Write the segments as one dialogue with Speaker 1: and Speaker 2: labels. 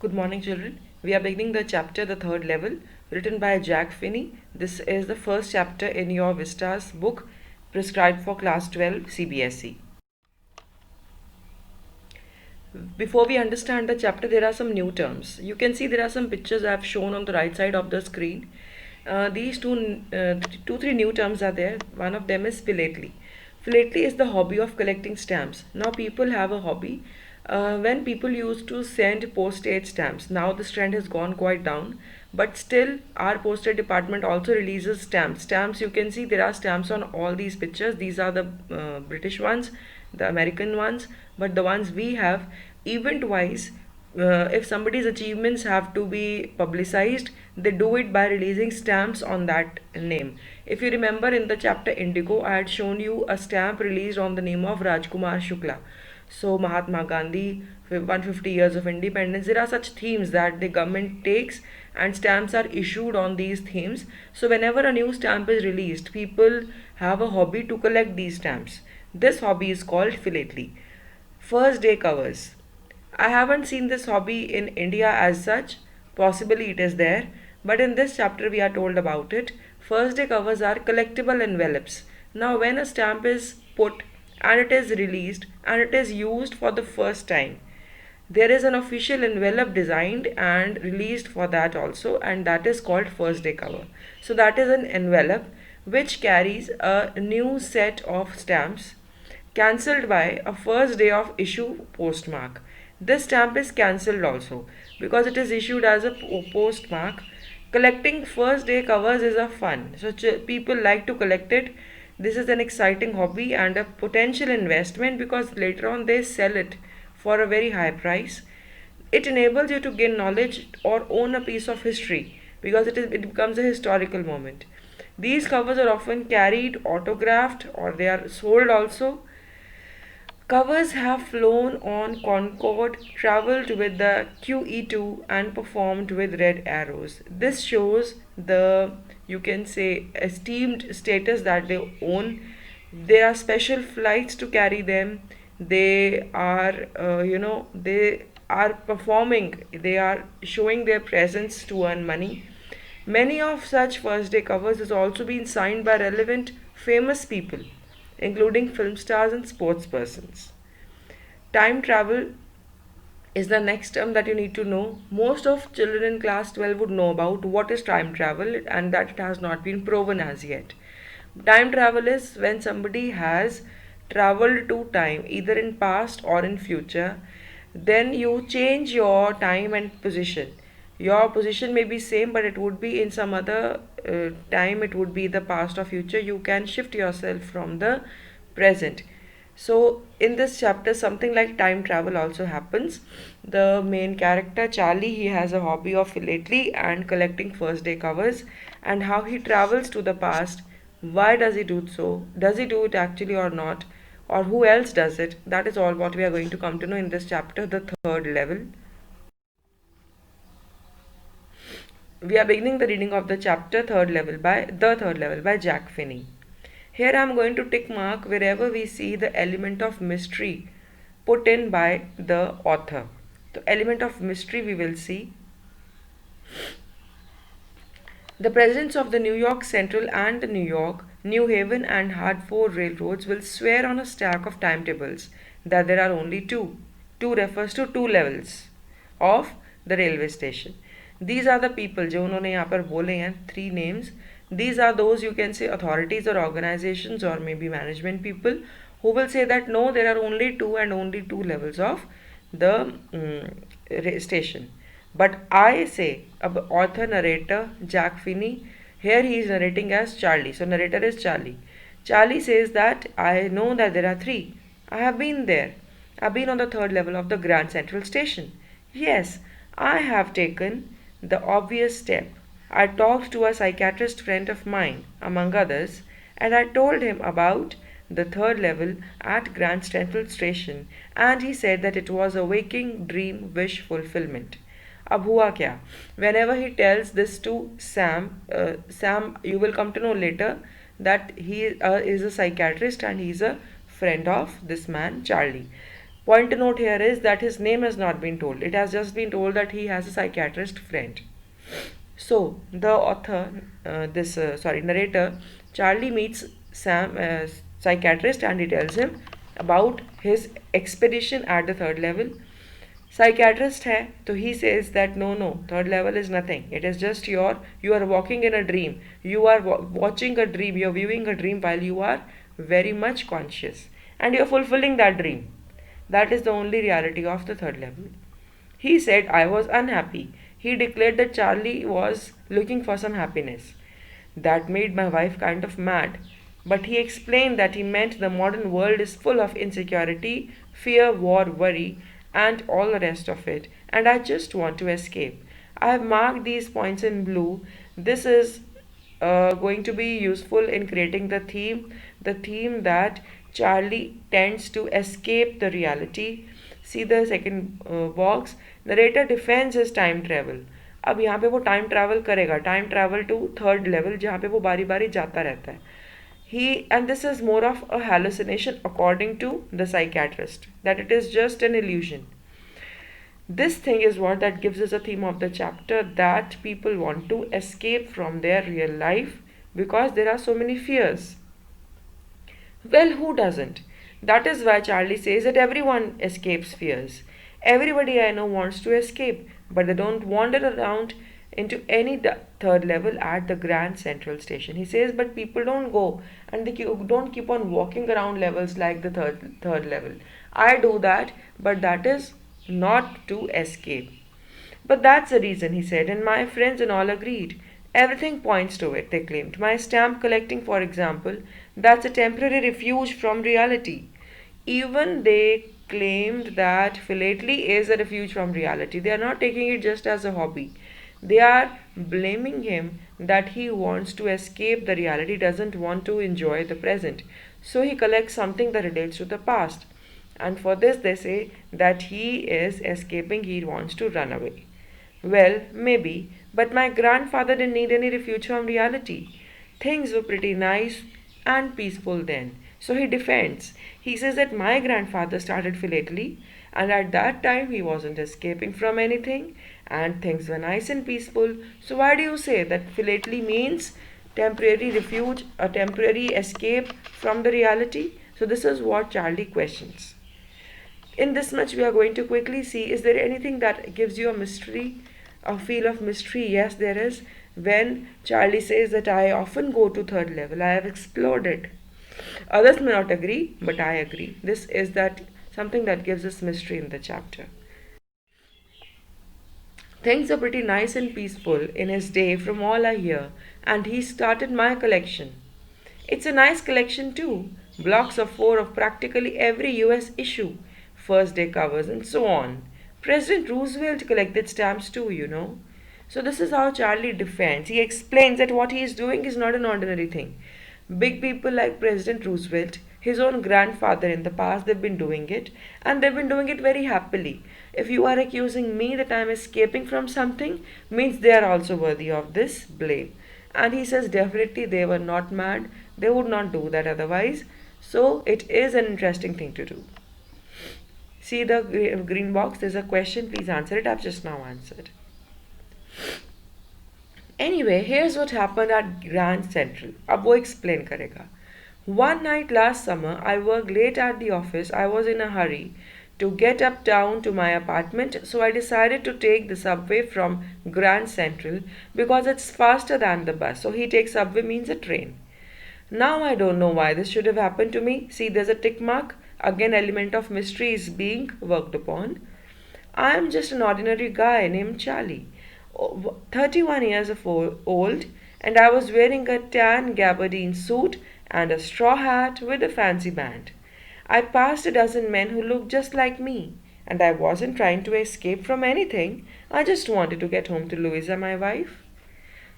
Speaker 1: Good morning, children. We are beginning the chapter, the third level, written by Jack Finney. This is the first chapter in your Vistas book, prescribed for class 12 CBSE. Before we understand the chapter, there are some new terms. You can see there are some pictures I have shown on the right side of the screen. These three new terms are there. One of them is philately. Philately is the hobby of collecting stamps. Now people have a hobby. When people used to send postage stamps, now this trend has gone quite down. But still, our postage department also releases stamps. Stamps, you can see there are stamps on all these pictures. These are the British ones, the American ones, but the ones we have, event wise, if somebody's achievements have to be publicized, they do it by releasing stamps on that name. If you remember in the chapter Indigo, I had shown you a stamp released on the name of Rajkumar Shukla. So Mahatma Gandhi, 150 years of independence, there are such themes that the government takes and stamps are issued on these themes. So whenever a new stamp is released, people have a hobby to collect these stamps. This hobby is called philately. First day covers. I haven't seen this hobby in India as such. Possibly it is there, but in this chapter we are told about it. First day covers are collectible envelopes. Now, when a stamp is put and it is released and it is used for the first time, there is an official envelope designed and released for that also, and that is called first day cover. So, that is an envelope which carries a new set of stamps cancelled by a first day of issue postmark. This stamp is cancelled also because it is issued as a postmark. Collecting first day covers is a fun. So people like to collect it. This is an exciting hobby and a potential investment because later on they sell it for a very high price. It enables you to gain knowledge or own a piece of history because it becomes a historical moment. These covers are often carried, autographed, or they are sold also. Covers have flown on Concorde, travelled with the QE2 and performed with red arrows. This shows the, you can say, esteemed status that they own. There are special flights to carry them. They are, they are performing, they are showing their presence to earn money. Many of such first day covers has also been signed by relevant famous people, including film stars and sports persons. Time travel is the next term that you need to know. Most of children in class 12 would know about what is time travel and that it has not been proven as yet. Time travel is when somebody has traveled to time either in past or in future, then you change your time and position. Your position may be same but it would be in some other time, it would be the past or future. You can shift yourself from the present. So in this chapter something like time travel also happens. The main character Charlie, he has a hobby of philately and collecting first day covers, and how he travels to the past. Why does he do so? Does he do it actually or not? Or who else does it? That is all what we are going to come to know in this chapter, the third level. We are beginning the reading of the chapter third level by Jack Finney. Here I am going to tick mark wherever we see the element of mystery put in by the author. The element of mystery we will see. The presidents of the New York Central and the New York, New Haven and Hartford railroads will swear on a stack of timetables that there are only two. Two refers to two levels of the railway station. These are the people जो उन्होंने यहाँ पर बोले हैं, three names. These are those, you can say, authorities or organizations or maybe management people who will say that no, there are only two and only two levels of the station. But I say, author narrator Jack Finney, here he is narrating as Charlie. So narrator is Charlie. Charlie says that I know that there are three. I have been there. I've been on the third level of the Grand Central Station. Yes, I have taken the obvious step. I talked to a psychiatrist friend of mine, among others, and I told him about the third level at Grand Central Station, and he said that it was a waking dream wish fulfillment. अब हुआ क्या? Whenever he tells this to Sam, you will come to know later that he is a psychiatrist and he is a friend of this man Charlie. Point to note here is that his name has not been told. It has just been told that he has a psychiatrist friend. So the author, narrator, Charlie meets Sam, psychiatrist, and he tells him about his expedition at the third level. Psychiatrist hai, so he says that no, third level is nothing. It is just you are walking in a dream. You are watching a dream. You are viewing a dream while you are very much conscious, and you are fulfilling that dream. That is the only reality of the third level. He said I was unhappy. He declared that Charlie was looking for some happiness. That made my wife kind of mad. But he explained that he meant the modern world is full of insecurity, fear, war, worry, and all the rest of it, and I just want to escape. I have marked these points in blue. This is going to be useful in creating the theme that Charlie tends to escape the reality. See the second box. Narrator defends his time travel. अब यहाँ पे वो time travel करेगा, time travel to third level, जहाँ पे वो बारी बारी जाता रहता है. He and this is more of a hallucination according to the psychiatrist, that it is just an illusion. This thing is what that gives us a theme of the chapter, that people want to escape from their real life because there are so many fears. Well, who doesn't? That is why Charlie says that everyone escapes fears. Everybody I know wants to escape, but they don't wander around into any third level at the Grand Central Station. He says, but people don't go and they don't keep on walking around levels like the third level. I do that, but that is not to escape. But that's the reason, he said, and my friends and all agreed. Everything points to it, they claimed. My stamp collecting, for example, that's a temporary refuge from reality. Even they claimed that philately is a refuge from reality. They are not taking it just as a hobby. They are blaming him that he wants to escape the reality, doesn't want to enjoy the present. So he collects something that relates to the past. And for this, they say that he is escaping, he wants to run away. Well, maybe, but my grandfather didn't need any refuge from reality. Things were pretty nice and peaceful then. So he defends. He says that my grandfather started philately, and at that time he wasn't escaping from anything, and things were nice and peaceful. So why do you say that philately means temporary refuge, a temporary escape from the reality? So this is what Charlie questions. In this much we are going to quickly see, is there anything that gives you a mystery, a feel of mystery? Yes, there is. When Charlie says that I often go to third level, I have explored it. Others may not agree, but I agree. This is that something that gives us mystery in the chapter. Things are pretty nice and peaceful in his day from all I hear, and he started my collection. It's a nice collection too. Blocks of four of practically every US issue, first day covers, and so on. President Roosevelt collected stamps too, you know. So this is how Charlie defends. He explains that what he is doing is not an ordinary thing. Big people like President Roosevelt, his own grandfather in the past, they've been doing it, and they've been doing it very happily. If you are accusing me that I am escaping from something, means they are also worthy of this blame. And he says definitely they were not mad, they would not do that otherwise. So it is an interesting thing to do. See the green box, there's a question, please answer it. I've just now answered. Anyway, here's what happened at Grand Central. अब वो explain करेगा. One night last summer, I worked late at the office. I was in a hurry to get uptown to my apartment, so I decided to take the subway from Grand Central because it's faster than the bus. So he takes subway means a train. Now I don't know why this should have happened to me. See, there's a tick mark. Again, element of mystery is being worked upon. I am just an ordinary guy named Charlie, 31 years old, and I was wearing a tan gabardine suit and a straw hat with a fancy band. I passed a dozen men who looked just like me, and I wasn't trying to escape from anything. I just wanted to get home to Louisa, my wife.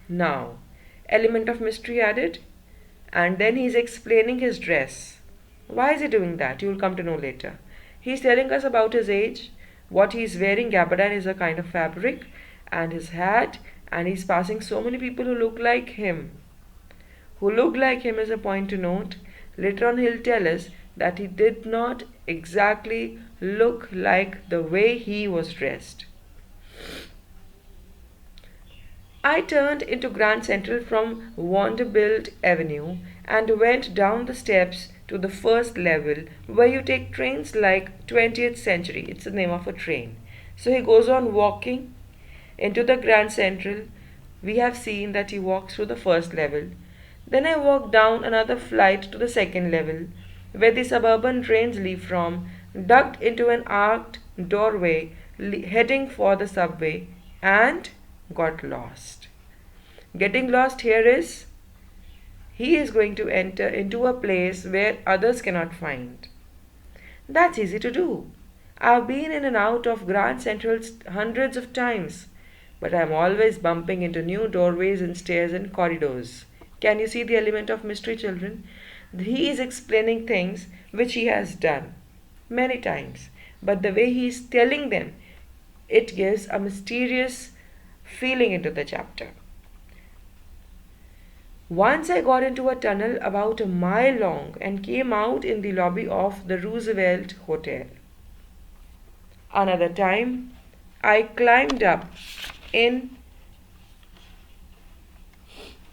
Speaker 1: Now, element of mystery added, and then he's explaining his dress. Why is he doing that? You'll come to know later. He's telling us about his age, what he's wearing. Gabardine is a kind of fabric, and his hat, and he's passing so many people who look like him. Who look like him is a point to note. Later on, he'll tell us that he did not exactly look like the way he was dressed. I turned into Grand Central from Vanderbilt Avenue and went down the steps to the first level where you take trains like 20th Century. It's the name of a train. So he goes on walking into the Grand Central. We have seen that he walks through the first level. Then I walked down another flight to the second level where the suburban trains leave from, ducked into an arched doorway heading for the subway, and got lost. Getting lost here is he is going to enter into a place where others cannot find. That's easy to do. I've been in and out of Grand Central hundreds of times, but I'm always bumping into new doorways and stairs and corridors. Can you see the element of mystery, children? He is explaining things which he has done many times, but the way he is telling them, it gives a mysterious feeling into the chapter. Once I got into a tunnel about a mile long and came out in the lobby of the Roosevelt Hotel. Another time, I climbed up in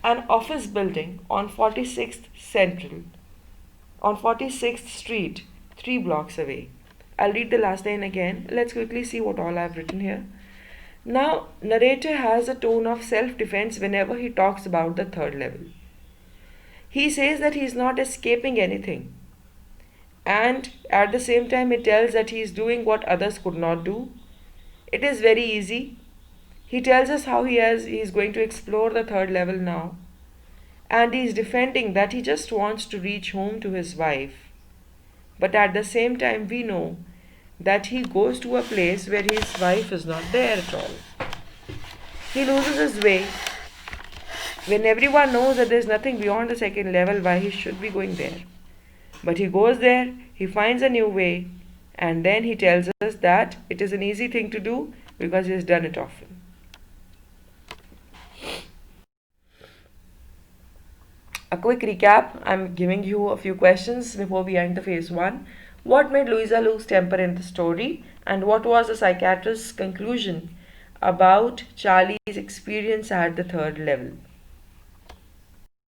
Speaker 1: an office building on 46th Street, 3 blocks away. I'll read the last line again. Let's quickly see what all I've written here. Now, narrator has a tone of self-defense whenever he talks about the third level. He says that he is not escaping anything, and at the same time he tells that he is doing what others could not do. It is very easy. He tells us how he is going to explore the third level now, and he is defending that he just wants to reach home to his wife. But at the same time we know that he goes to a place where his wife is not there at all. He loses his way when everyone knows that there is nothing beyond the second level, why he should be going there. But he goes there, he finds a new way, and then he tells us that it is an easy thing to do because he has done it often. A quick recap. I'm giving you a few questions before we end the phase 1. What made Louisa lose temper in the story? And what was the psychiatrist's conclusion about Charlie's experience at the third level?